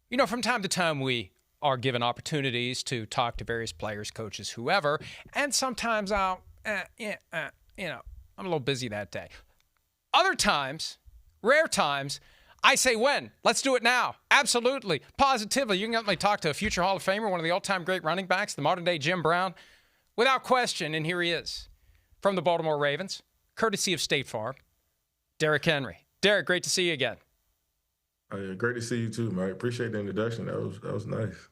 From time to time, we are given opportunities to talk to various players, coaches, whoever, and sometimes I'm a little busy that day. Other times, rare times, I say when. Let's do it now. Absolutely. Positively. You can let me talk to a future Hall of Famer, one of the all-time great running backs, the modern-day Jim Brown, without question, and here he is from the Baltimore Ravens, courtesy of State Farm, Derrick Henry. Derrick, great to see you again. Great to see you too, Mike. Appreciate the introduction. That was nice.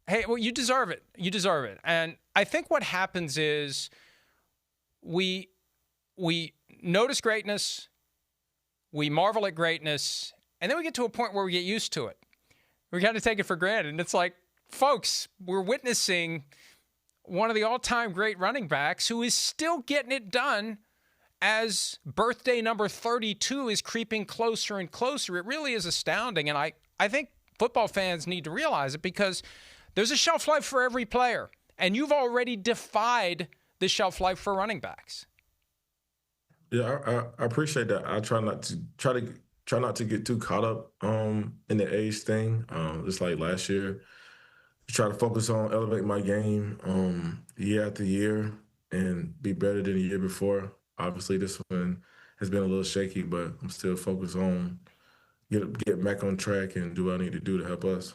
Hey, well, you deserve it. You deserve it. And I think what happens is we notice greatness, we marvel at greatness, and then we get to a point where we get used to it. We got to take it for granted. And it's like, folks, we're witnessing one of the all-time great running backs who is still getting it done as birthday number 32 is creeping closer and closer. It really is astounding. And I think football fans need to realize it because there's a shelf life for every player. And you've already defied the shelf life for running backs. Yeah, I appreciate that. I try not to get too caught up in the age thing. Just like last year, try to focus on elevating my game year after year and be better than the year before. Obviously, this one has been a little shaky, but I'm still focused on get back on track and do what I need to do to help us.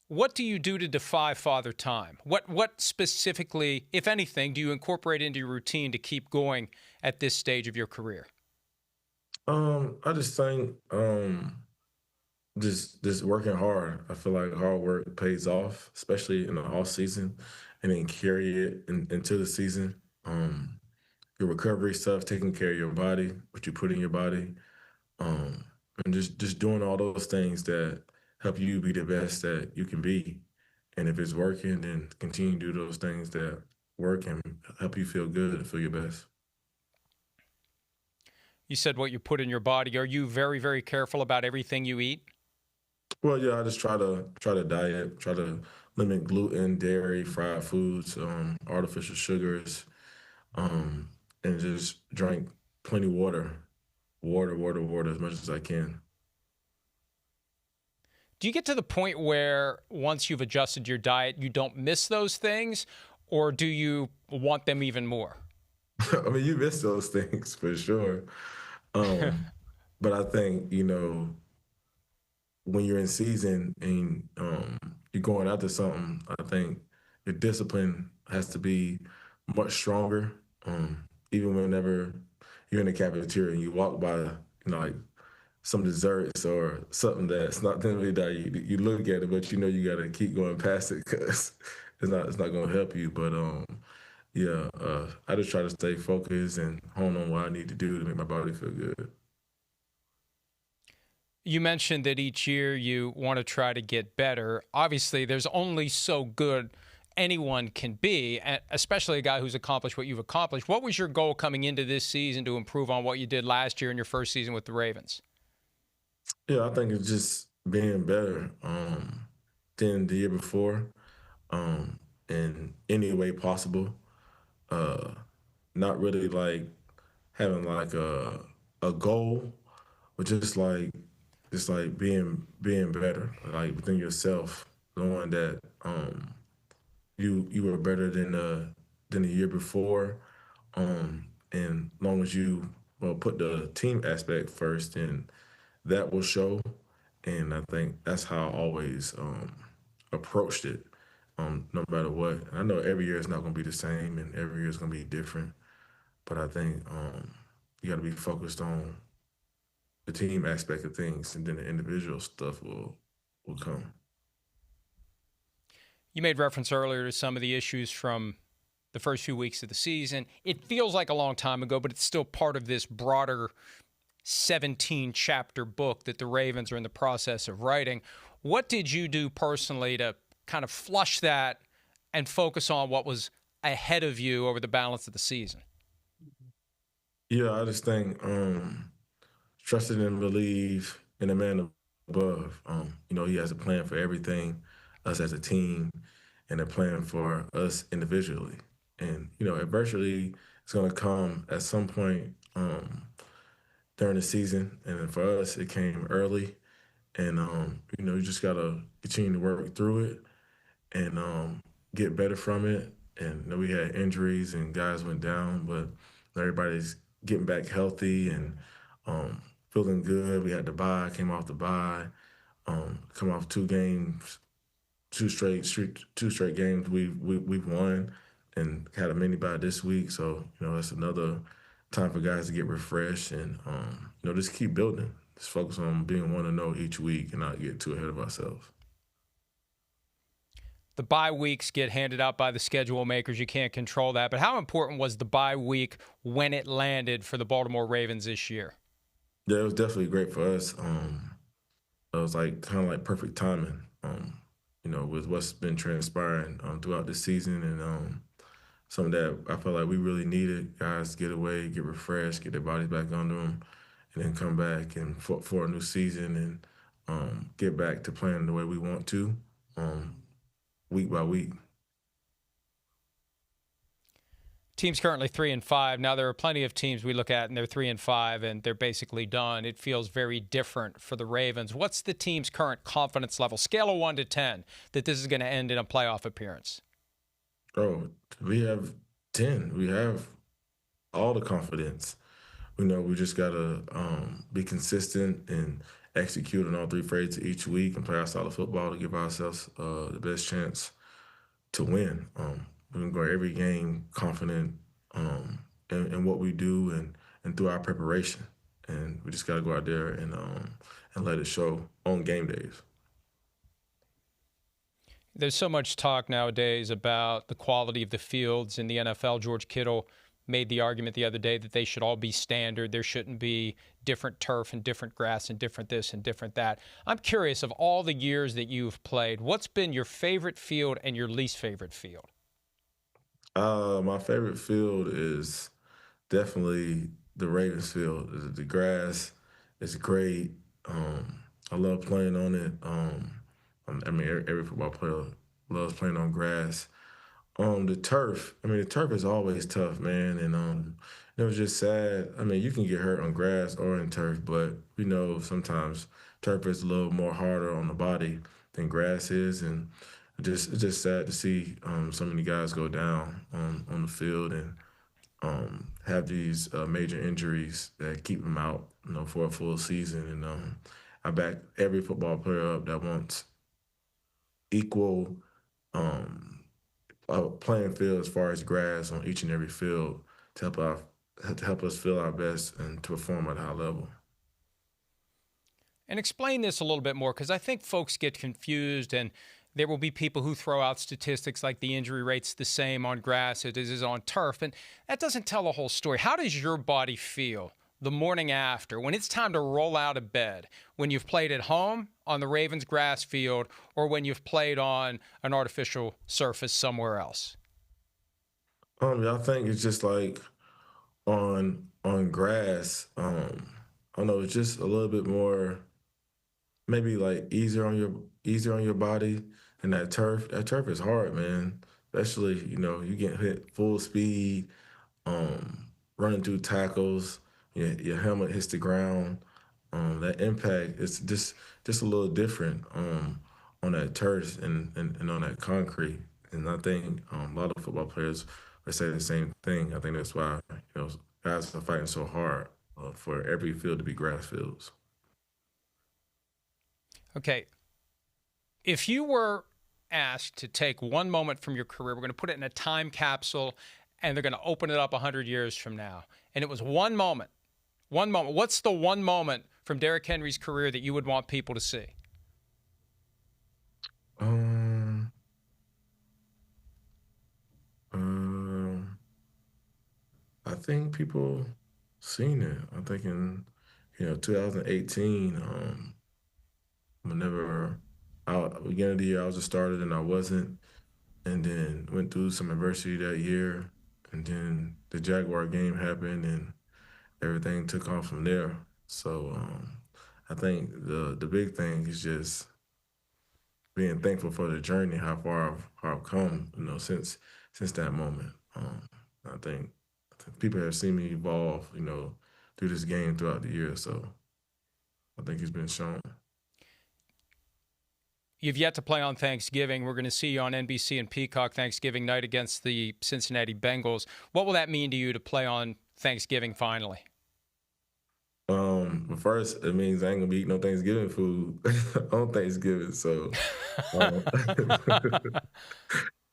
What do you do to defy Father Time? What specifically, if anything, do you incorporate into your routine to keep going at this stage of your career? I just think just working hard. I feel like hard work pays off, especially in the off season, and then carry it into the season. Your recovery stuff, taking care of your body, what you put in your body, um, and just doing all those things that help you be the best that you can be. And if it's working, then continue to do those things that work and help you feel good and feel your best. You said what you put in your body. Are you very, very careful about everything you eat? Well, yeah, I just try to diet, try to limit gluten, dairy, fried foods, artificial sugars, um, and just drink plenty water, water as much as I can. Do you get to the point where once you've adjusted your diet, you don't miss those things, or do you want them even more? I mean, you miss those things for sure. Um, but I think, when you're in season and you're going after something, I think your discipline has to be much stronger. Even whenever you're in the cafeteria and you walk by, like some desserts or something that's not really that you look at it, but you got to keep going past it because it's not going to help you. But yeah, I just try to stay focused and hone on what I need to do to make my body feel good. You mentioned that each year you want to try to get better. Obviously, there's only so good anyone can be, especially a guy who's accomplished what you've accomplished. What was your goal coming into this season to improve on what you did last year in your first season with the Ravens? Yeah, I think it's just being better than the year before in any way possible. Uh, Not really like having like a goal, but just like being better, like within yourself, knowing that you were better than the year before, and long as you put the team aspect first, and that will show. And I think that's how I always approached it, no matter what. And I know every year is not going to be the same, and every year is going to be different. But I think you got to be focused on the team aspect of things, and then the individual stuff will come. You made reference earlier to some of the issues from the first few weeks of the season. It feels like a long time ago, but it's still part of this broader 17-chapter book that the Ravens are in the process of writing. What did you do personally to kind of flush that and focus on what was ahead of you over the balance of the season? Yeah, I just think trusted and believe in the man above. He has a plan for everything, us as a team, and a plan for us individually. And adversity is going to come at some point during the season, and for us, it came early. And you just gotta continue to work through it and get better from it. And we had injuries and guys went down, but everybody's getting back healthy and um, feeling good. We had the bye, came off the bye, come off two games, two straight games we've won, and had a mini bye this week. So that's another time for guys to get refreshed and just keep building. Just focus on being 1-0 each week and not get too ahead of ourselves. The bye weeks get handed out by the schedule makers. You can't control that. But how important was the bye week when it landed for the Baltimore Ravens this year? Yeah, it was definitely great for us. It was like kind of like perfect timing. With what's been transpiring throughout the season and something that I felt like we really needed. Guys get away, get refreshed, get their bodies back under them, and then come back and for a new season and get back to playing the way we want to, week by week. Team's currently 3-5. Now there are plenty of teams we look at and they're 3-5 and they're basically done. It feels very different for the Ravens. What's the team's current confidence level, scale of 1 to 10, that this is going to end in a playoff appearance? Oh, we have 10. We have all the confidence. We just gotta be consistent and execute on all three phases each week and play our solid football to give ourselves the best chance to win. We're gonna go every game confident in what we do and through our preparation, and we just gotta go out there and let it show on game days. There's so much talk nowadays about the quality of the fields in the NFL. George Kittle made the argument the other day that they should all be standard. There shouldn't be different turf and different grass and different this and different that. I'm curious, of all the years that you've played, what's been your favorite field and your least favorite field? My favorite field is definitely the Ravens field. The grass is great. I love playing on it. I mean, every football player loves playing on grass. The turf. I mean, the turf is always tough, man, and it was just sad. I mean, you can get hurt on grass or in turf, but we know sometimes turf is a little more harder on the body than grass is, and it's just sad to see so many guys go down on the field and have these major injuries that keep them out, for a full season. And I back every football player up that wants equal. Playing field as far as grass on each and every field to help us feel our best and to perform at a high level. And explain this a little bit more, because I think folks get confused, and there will be people who throw out statistics like the injury rate's the same on grass as it is on turf, and that doesn't tell the whole story. How does your body feel the morning after, when it's time to roll out of bed, when you've played at home on the Ravens grass field or when you've played on an artificial surface somewhere else? I think it's just like on grass. I don't know, it's just a little bit more maybe like easier on your body and that turf. That turf is hard, man. Especially, you get hit full speed, running through tackles, your helmet hits the ground. That impact is just a little different on that turf and on that concrete. And I think a lot of football players would say the same thing. I think that's why guys are fighting so hard for every field to be grass fields. Okay, if you were asked to take one moment from your career, we're going to put it in a time capsule, and they're going to open it up 100 years from now, and it was one moment. One moment. What's the one moment from Derrick Henry's career that you would want people to see? Um, um, I think people seen it. I'm thinking, 2018. Whenever beginning of the year I was a starter and I wasn't, and then went through some adversity that year, and then the Jaguar game happened and everything took off from there. So I think the big thing is just being thankful for the journey, how I've come, since that moment. I think people have seen me evolve, through this game throughout the year. So I think he's been shown. You've yet to play on Thanksgiving. We're going to see you on NBC and Peacock Thanksgiving night against the Cincinnati Bengals. What will that mean to you to play on Thanksgiving finally? But first, it means I ain't gonna be eating no Thanksgiving food on Thanksgiving. So,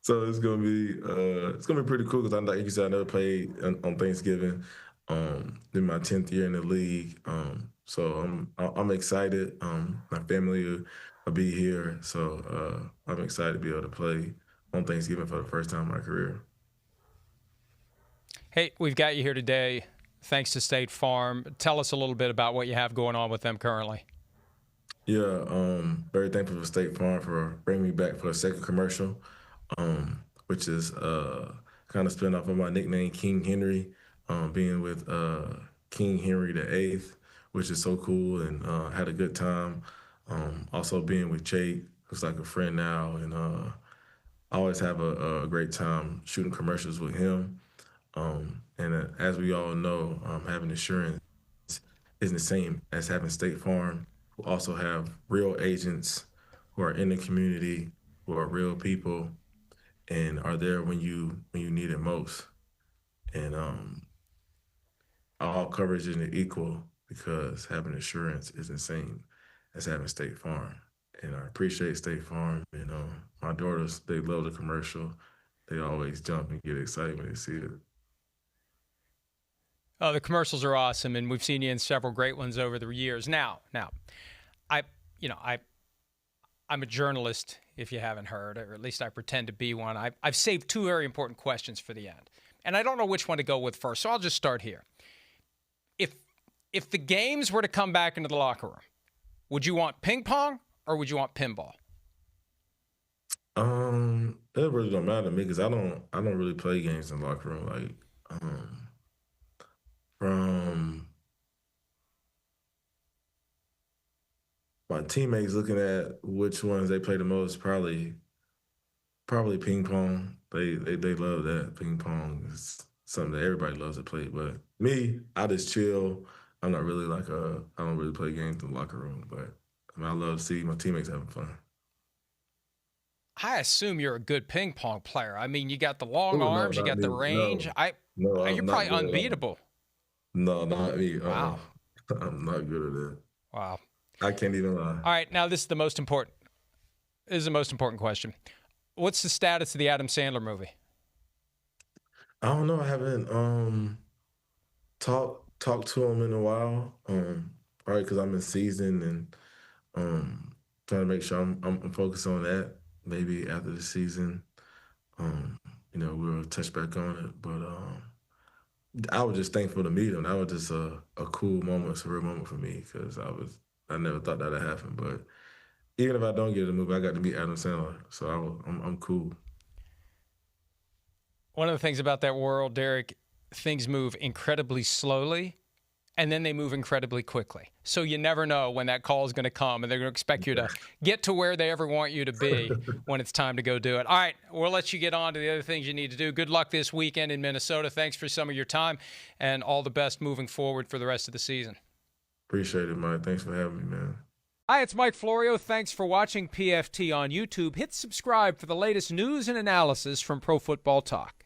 so it's gonna be pretty cool because like you said, I never played on Thanksgiving. In my 10th year in the league. So I'm excited. My family will be here, so I'm excited to be able to play on Thanksgiving for the first time in my career. Hey, we've got you here today thanks to State Farm. Tell us a little bit about what you have going on with them currently. Yeah, very thankful for State Farm for bringing me back for a second commercial, which is kind of spin off of my nickname, King Henry, being with King Henry the Eighth, which is so cool, and had a good time. Also being with Jake, who's like a friend now, and I always have a great time shooting commercials with him. And as we all know, having insurance isn't the same as having State Farm, who also have real agents who are in the community, who are real people, and are there when you need it most. And all coverage isn't equal because having insurance is the same as having State Farm. And I appreciate State Farm. And my daughters, they love the commercial. They always jump and get excited when they see it. Oh, the commercials are awesome, and we've seen you in several great ones over the years. Now, I'm a journalist, if you haven't heard, or at least I pretend to be one. I've saved two very important questions for the end, and I don't know which one to go with first, so I'll just start here. If the games were to come back into the locker room, would you want ping pong or would you want pinball? It really don't matter to me because I don't really play games in the locker room. Like, from my teammates looking at which ones they play the most, probably ping pong. They love that. Ping pong is something that everybody loves to play. But me, I just chill. I'm not really I don't really play games in the locker room, but I love to see my teammates having fun. I assume you're a good ping pong player. I mean, you got the long arms, you got me. the range. You're probably unbeatable. No, not me. Wow. I'm not good at that. Wow. I can't even lie. All right, now this is the most important. This is the most important question. What's the status of the Adam Sandler movie? I don't know. I haven't talked to him in a while. Probably because I'm in season and trying to make sure I'm focused on that. Maybe after the season, we'll touch back on it. But I was just thankful to meet him. That was just a cool moment, a surreal moment for me because I never thought that'd happen. But even if I don't get a movie, I got to meet Adam Sandler, so I'm cool. One of the things about that world, Derrick, things move incredibly slowly, and then they move incredibly quickly. So you never know when that call is going to come, and they're going to expect you to get to where they ever want you to be when it's time to go do it. All right, we'll let you get on to the other things you need to do. Good luck this weekend in Minnesota. Thanks for some of your time, and all the best moving forward for the rest of the season. Appreciate it, Mike. Thanks for having me, man. Hi, it's Mike Florio. Thanks for watching PFT on YouTube. Hit subscribe for the latest news and analysis from Pro Football Talk.